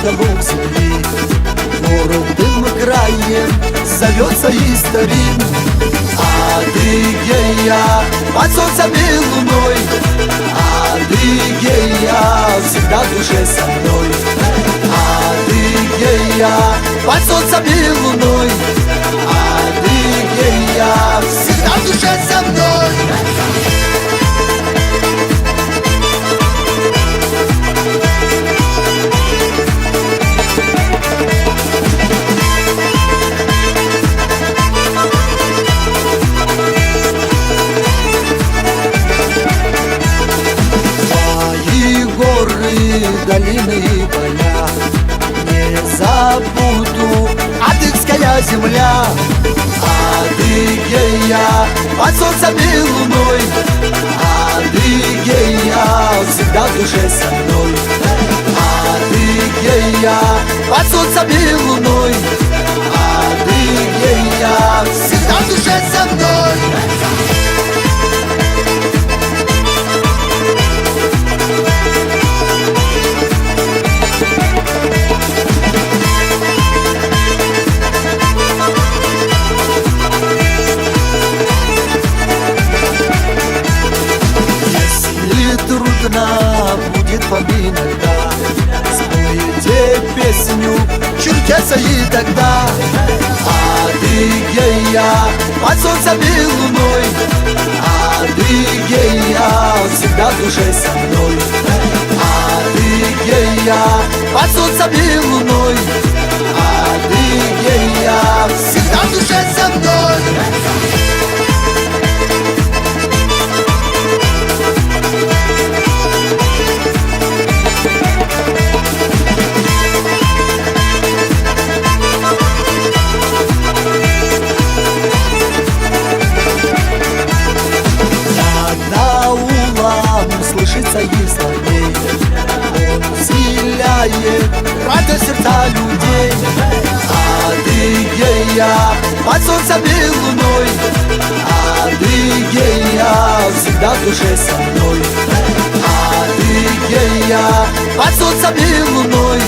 уголок земли. Гордым краем зовется Истарин. Адыгея под солнцем и луной, Адыгея всегда в душе со мной. Адыгея под солнцем и луной, Адыгея всегда в душе со мной. Долины и поля не забуду, адыгская земля. Адыгея под солнцем и луной, Адыгея всегда в душе со мной. Адыгея под солнцем и луной, Адыгея всегда в душе со мной. Будет вам иногда, спойте песню черкеса и тогда. Адыгея под солнцем и луной, Адыгея всегда в душе со мной. Адыгея под солнцем и луной, Адыгея всегда в душе со мной. Слышится и слабей, он вселяет радость сердца людей. Адыгея под солнцем и луной, Адыгея всегда в душе со мной. Адыгея под солнцем и луной,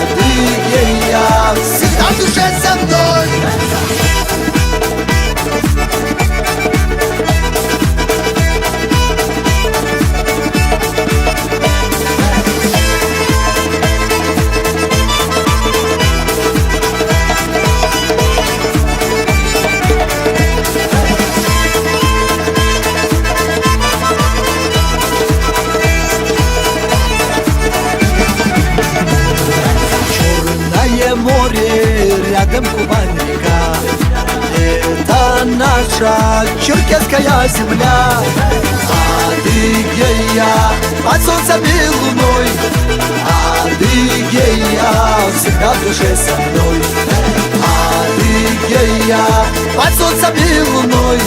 Адыгея всегда в душе со мной. Море, рядом Кубань река, это наша черкесская земля. Адыгея под солнцем и луной, Адыгея всегда в душе со мной. Адыгея под солнцем и луной,